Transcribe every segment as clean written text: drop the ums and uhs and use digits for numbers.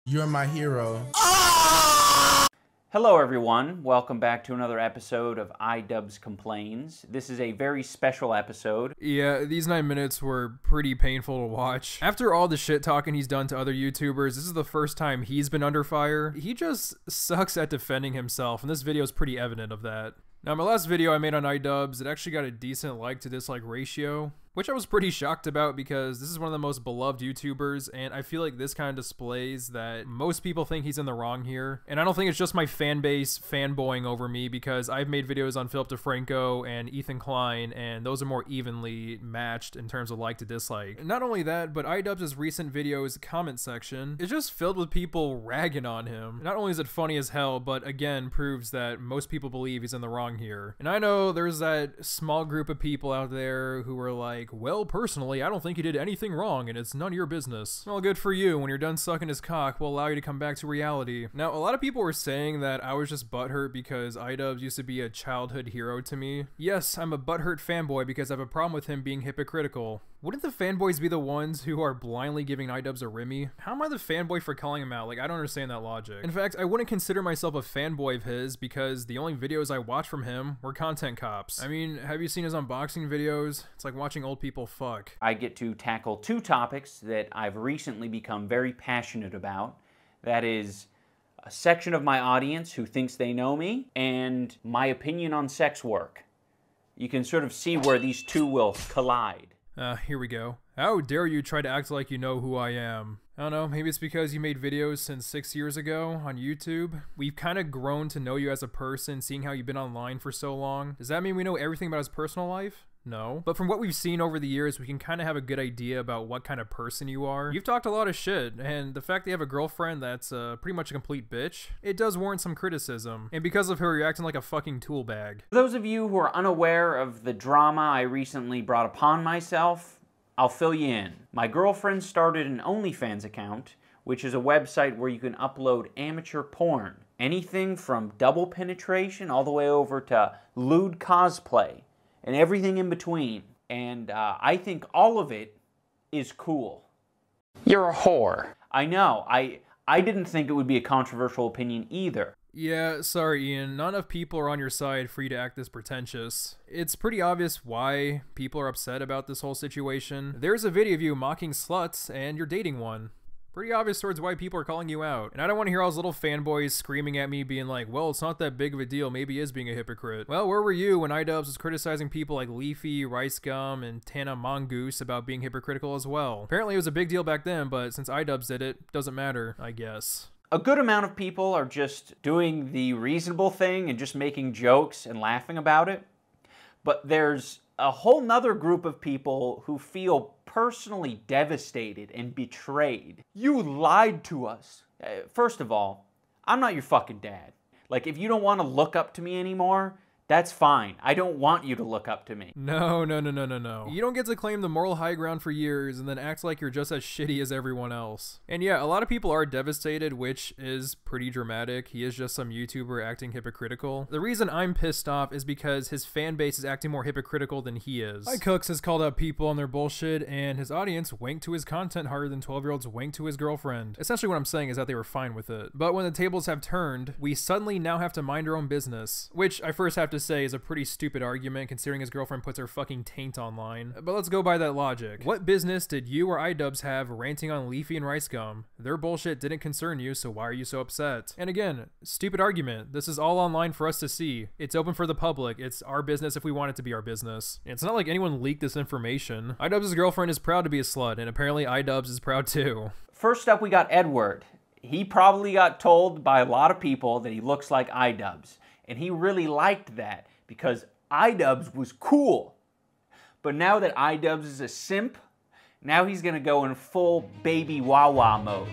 You're my hero. Hello everyone, welcome back to another episode of iDubbbz Complains. This is a very special episode. Yeah, these 9 minutes were pretty painful to watch. After all the shit talking he's done to other YouTubers, this is the first time he's been under fire. He just sucks at defending himself, and this video is pretty evident of that. Now, my last video I made on iDubbbz, it actually got a decent like to dislike ratio, which I was pretty shocked about because this is one of the most beloved YouTubers, and I feel like this kind of displays that most people think he's in the wrong here. And I don't think it's just my fan base fanboying over me, because I've made videos on Philip DeFranco and Ethan Klein, and those are more evenly matched in terms of like to dislike. Not only that, but iDubbbz's recent videos comment section is just filled with people ragging on him. Not only is it funny as hell, but again proves that most people believe he's in the wrong here. And I know there's that small group of people out there who are like, well, personally, I don't think he did anything wrong, and it's none of your business. Well, good for you. When you're done sucking his cock, we'll allow you to come back to reality. Now, a lot of people were saying that I was just butthurt because iDubbbz used to be a childhood hero to me. Yes, I'm a butthurt fanboy because I have a problem with him being hypocritical. Wouldn't the fanboys be the ones who are blindly giving iDubbbz a Remy? How am I the fanboy for calling him out? Like, I don't understand that logic. In fact, I wouldn't consider myself a fanboy of his because the only videos I watched from him were content cops. I mean, have you seen his unboxing videos? It's like watching old people fuck. I get to tackle two topics that I've recently become very passionate about. That is a section of my audience who thinks they know me, and my opinion on sex work. You can sort of see where these two will collide. Here we go. How dare you try to act like you know who I am? I don't know, maybe it's because you made videos since 6 years ago on YouTube. We've kind of grown to know you as a person, seeing how you've been online for so long. Does that mean we know everything about his personal life? No. But from what we've seen over the years, we can kind of have a good idea about what kind of person you are. You've talked a lot of shit, and the fact that you have a girlfriend that's pretty much a complete bitch, it does warrant some criticism. And because of her, you're acting like a fucking tool bag. For those of you who are unaware of the drama I recently brought upon myself, I'll fill you in. My girlfriend started an OnlyFans account, which is a website where you can upload amateur porn. Anything from double penetration all the way over to lewd cosplay and everything in between. And I think all of it is cool. You're a whore. I know. I didn't think it would be a controversial opinion either. Yeah, sorry Ian, not enough people are on your side for you to act this pretentious. It's pretty obvious why people are upset about this whole situation. There's a video of you mocking sluts, and you're dating one. Pretty obvious towards why people are calling you out. And I don't want to hear all those little fanboys screaming at me being like, well, it's not that big of a deal, maybe he is being a hypocrite. Well, where were you when iDubbbz was criticizing people like Leafy, Rice Gum, and Tana Mongoose about being hypocritical as well? Apparently it was a big deal back then, but since iDubbbz did it, doesn't matter, I guess. A good amount of people are just doing the reasonable thing and just making jokes and laughing about it. But there's a whole nother group of people who feel personally devastated and betrayed. You lied to us. First of all, I'm not your fucking dad. Like, if you don't want to look up to me anymore, that's fine. I don't want you to look up to me. No. You don't get to claim the moral high ground for years and then act like you're just as shitty as everyone else. And yeah, a lot of people are devastated, which is pretty dramatic. He is just some YouTuber acting hypocritical. The reason I'm pissed off is because his fan base is acting more hypocritical than he is. iCooks has called out people on their bullshit, and his audience winked to his content harder than 12-year-olds winked to his girlfriend. Essentially what I'm saying is that they were fine with it. But when the tables have turned, we suddenly now have to mind our own business, which I first have to say is a pretty stupid argument considering his girlfriend puts her fucking taint online. But let's go by that logic. What business did you or iDubbbz have ranting on Leafy and Rice Gum? Their bullshit didn't concern you, so why are you so upset? And again, stupid argument. This is all online for us to see. It's open for the public. It's our business if we want it to be our business. It's not like anyone leaked this information. iDubbbz's girlfriend is proud to be a slut, and apparently iDubbbz is proud too. First up, we got Edward. He probably got told by a lot of people that he looks like iDubbbz, and he really liked that because iDubbbz was cool. But now that iDubbbz is a simp, now he's gonna go in full baby Wawa mode.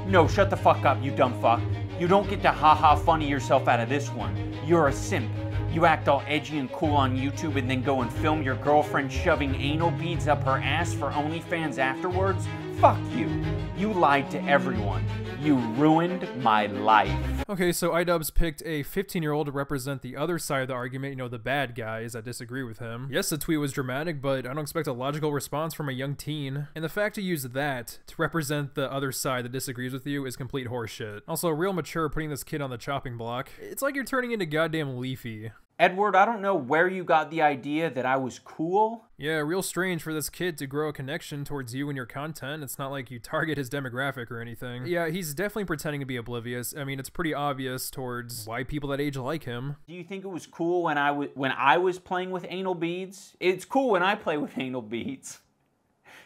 No, shut the fuck up, you dumb fuck. You don't get to ha-ha funny yourself out of this one. You're a simp. You act all edgy and cool on YouTube and then go and film your girlfriend shoving anal beads up her ass for OnlyFans afterwards? Fuck you. You lied to everyone. You ruined my life. Okay, so iDubbbz picked a 15-year-old to represent the other side of the argument, you know, the bad guys that disagree with him. Yes, the tweet was dramatic, but I don't expect a logical response from a young teen. And the fact to use that to represent the other side that disagrees with you is complete horseshit. Also, real mature putting this kid on the chopping block. It's like you're turning into goddamn Leafy. Edward, I don't know where you got the idea that I was cool. Yeah, real strange for this kid to grow a connection towards you and your content. It's not like you target his demographic or anything. Yeah, he's definitely pretending to be oblivious. I mean, it's pretty obvious towards why people that age like him. Do you think it was cool when I was playing with anal beads? It's cool when I play with anal beads.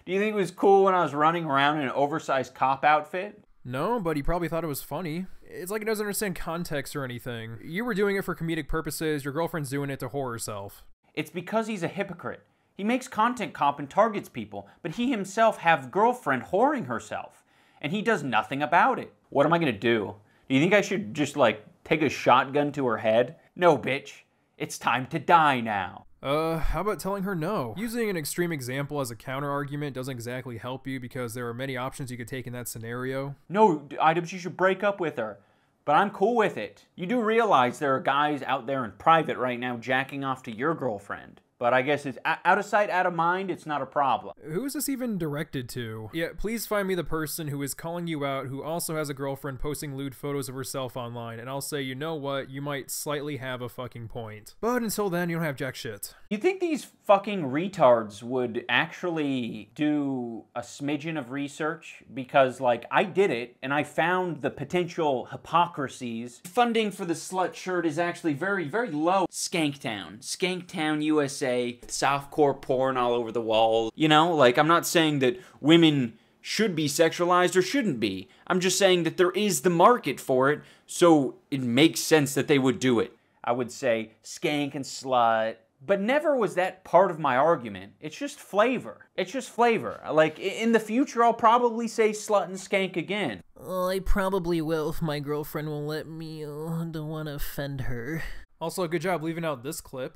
Do you think it was cool when I was running around in an oversized cop outfit? No, but he probably thought it was funny. It's like he doesn't understand context or anything. You were doing it for comedic purposes, your girlfriend's doing it to whore herself. It's because he's a hypocrite. He makes content cop and targets people, but he himself have girlfriend whoring herself, and he does nothing about it. What am I gonna do? Do you think I should just like take a shotgun to her head? No, bitch. It's time to die now. How about telling her no? Using an extreme example as a counter-argument doesn't exactly help you because there are many options you could take in that scenario. No, iDubbbz, you should break up with her. But I'm cool with it. You do realize there are guys out there in private right now jacking off to your girlfriend. But I guess it's out of sight, out of mind, it's not a problem. Who is this even directed to? Yeah, please find me the person who is calling you out who also has a girlfriend posting lewd photos of herself online, and I'll say, you know what, you might slightly have a fucking point. But until then, you don't have jack shit. You think these fucking retards would actually do a smidgen of research? Because, like, I did it, and I found the potential hypocrisies. Funding for the slut shirt is actually very, very low. Skanktown, USA. Softcore porn all over the walls. You know, like, I'm not saying that women should be sexualized or shouldn't be. I'm just saying that there is the market for it, so it makes sense that they would do it. I would say skank and slut, but never was that part of my argument. It's just flavor. It's just flavor. Like, in the future, I'll probably say slut and skank again. I probably will if my girlfriend will let me. Don't want to offend her. Also, good job leaving out this clip.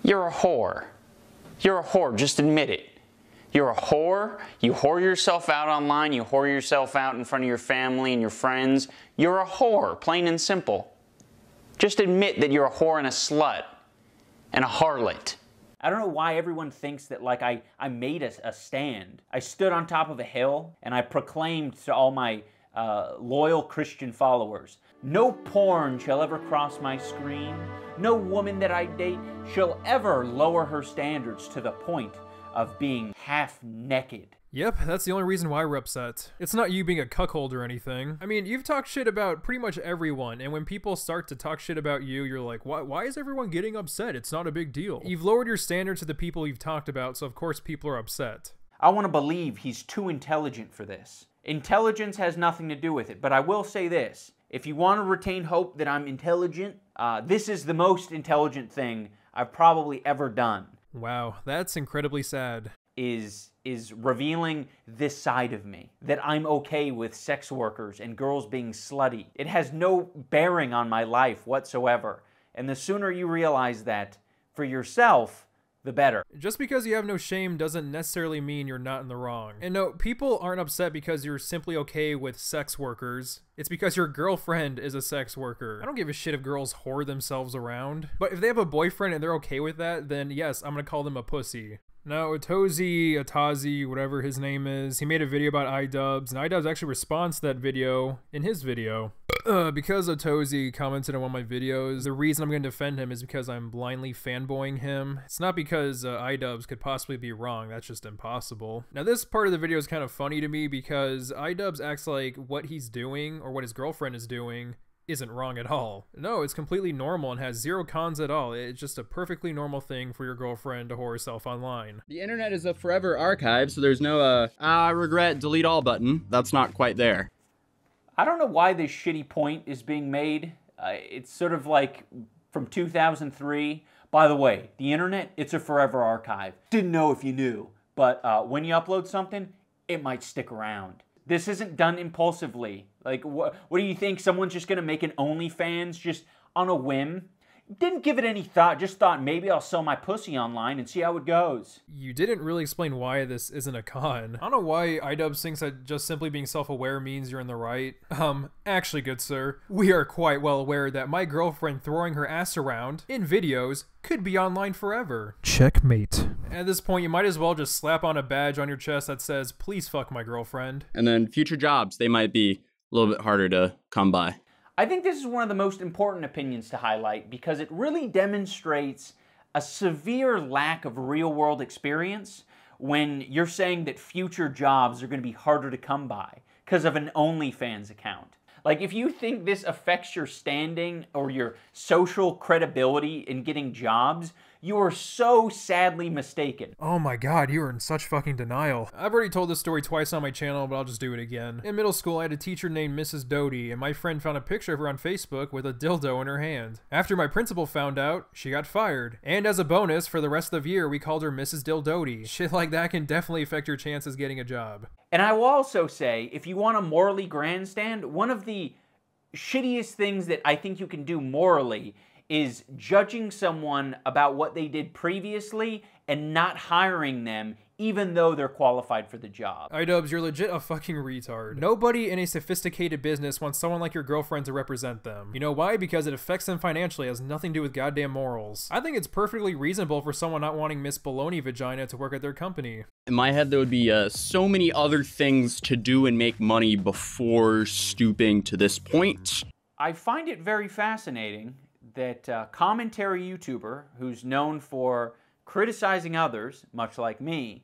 You're a whore. You're a whore, just admit it. You're a whore, you whore yourself out online, you whore yourself out in front of your family and your friends. You're a whore, plain and simple. Just admit that you're a whore and a slut and a harlot. I don't know why everyone thinks that, like, I made a stand. I stood on top of a hill and I proclaimed to all my loyal Christian followers, no porn shall ever cross my screen. No woman that I date shall ever lower her standards to the point of being half naked. Yep, that's the only reason why we're upset. It's not you being a cuckold or anything. I mean, you've talked shit about pretty much everyone, and when people start to talk shit about you, you're like, why is everyone getting upset? It's not a big deal. You've lowered your standard to the people you've talked about, so of course people are upset. I want to believe he's too intelligent for this. Intelligence has nothing to do with it, but I will say this. If you want to retain hope that I'm intelligent, this is the most intelligent thing I've probably ever done. Wow, that's incredibly sad. Is revealing this side of me. That I'm okay with sex workers and girls being slutty. It has no bearing on my life whatsoever. And the sooner you realize that for yourself, the better. Just because you have no shame doesn't necessarily mean you're not in the wrong. And no, people aren't upset because you're simply okay with sex workers. It's because your girlfriend is a sex worker. I don't give a shit if girls whore themselves around. But if they have a boyfriend and they're okay with that, then yes, I'm gonna call them a pussy. Now, Atazi, whatever his name is, he made a video about iDubbbz, and iDubbbz actually responds to that video in his video. Because Otozi commented on one of my videos, the reason I'm going to defend him is because I'm blindly fanboying him. It's not because iDubbbz could possibly be wrong, that's just impossible. Now this part of the video is kind of funny to me because iDubbbz acts like what he's doing, or what his girlfriend is doing, isn't wrong at all. No, it's completely normal and has zero cons at all. It's just a perfectly normal thing for your girlfriend to whore herself online. The internet is a forever archive, so there's no, I regret delete all button. That's not quite there. I don't know why this shitty point is being made. It's sort of like from 2003. By the way, the internet, it's a forever archive. Didn't know if you knew. But when you upload something, it might stick around. This isn't done impulsively. Like, what do you think? Someone's just gonna make an OnlyFans just on a whim? Didn't give it any thought, just thought maybe I'll sell my pussy online and see how it goes. You didn't really explain why this isn't a con. I don't know why iDubbbz thinks that just simply being self-aware means you're in the right. Actually, good sir, we are quite well aware that my girlfriend throwing her ass around in videos could be online forever. Checkmate. At this point, you might as well just slap on a badge on your chest that says, "Please fuck my girlfriend." And then future jobs, they might be a little bit harder to come by. I think this is one of the most important opinions to highlight because it really demonstrates a severe lack of real-world experience when you're saying that future jobs are going to be harder to come by because of an OnlyFans account. Like, if you think this affects your standing or your social credibility in getting jobs, you are so sadly mistaken. Oh my god, you are in such fucking denial. I've already told this story twice on my channel, but I'll just do it again. In middle school, I had a teacher named Mrs. Doty, and my friend found a picture of her on Facebook with a dildo in her hand. After my principal found out, she got fired. And as a bonus, for the rest of the year, we called her Mrs. Dildoty. Shit like that can definitely affect your chances getting a job. And I will also say, if you want to morally grandstand, one of the shittiest things that I think you can do morally is judging someone about what they did previously and not hiring them even though they're qualified for the job. iDubbbz, you're legit a fucking retard. Nobody in a sophisticated business wants someone like your girlfriend to represent them. You know why? Because it affects them financially. It has nothing to do with goddamn morals. I think it's perfectly reasonable for someone not wanting Miss Baloney Vagina to work at their company. In my head, there would be so many other things to do and make money before stooping to this point. I find it very fascinating that a commentary YouTuber who's known for criticizing others, much like me,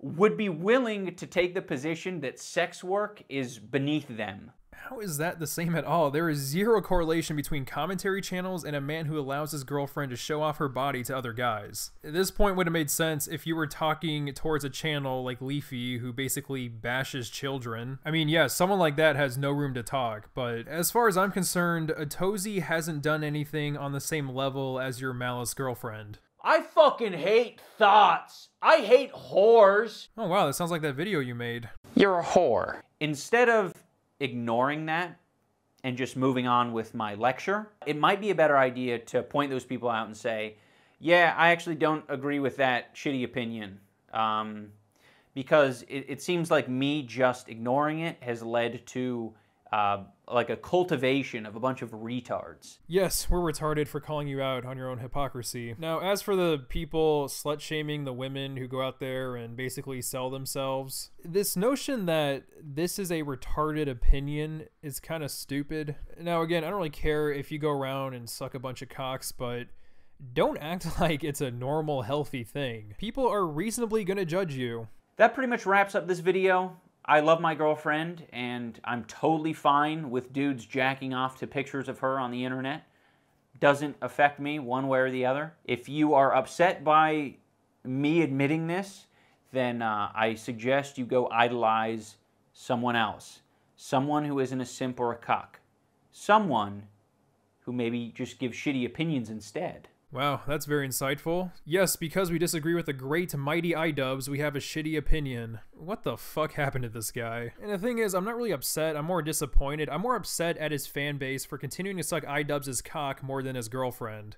would be willing to take the position that sex work is beneath them. How is that the same at all? There is zero correlation between commentary channels and a man who allows his girlfriend to show off her body to other guys. This point would have made sense if you were talking towards a channel like Leafy who basically bashes children. I mean, yes, someone like that has no room to talk, but as far as I'm concerned, Atozy hasn't done anything on the same level as your malice girlfriend. I fucking hate thoughts. I hate whores. Oh wow, that sounds like that video you made. You're a whore. Instead of ignoring that and just moving on with my lecture, it might be a better idea to point those people out and say, yeah, I actually don't agree with that shitty opinion. Because it seems like me just ignoring it has led to like a cultivation of a bunch of retards. Yes, we're retarded for calling you out on your own hypocrisy. Now, as for the people slut-shaming the women who go out there and basically sell themselves, this notion that this is a retarded opinion is kind of stupid. Now, again, I don't really care if you go around and suck a bunch of cocks, but don't act like it's a normal, healthy thing. People are reasonably gonna judge you. That pretty much wraps up this video. I love my girlfriend, and I'm totally fine with dudes jacking off to pictures of her on the internet. Doesn't affect me one way or the other. If you are upset by me admitting this, then I suggest you go idolize someone else. Someone who isn't a simp or a cuck. Someone who maybe just gives shitty opinions instead. Wow, that's very insightful. Yes, because we disagree with the great mighty iDubbbz, we have a shitty opinion. What the fuck happened to this guy? And the thing is, I'm not really upset, I'm more disappointed. I'm more upset at his fan base for continuing to suck iDubbbz's cock more than his girlfriend.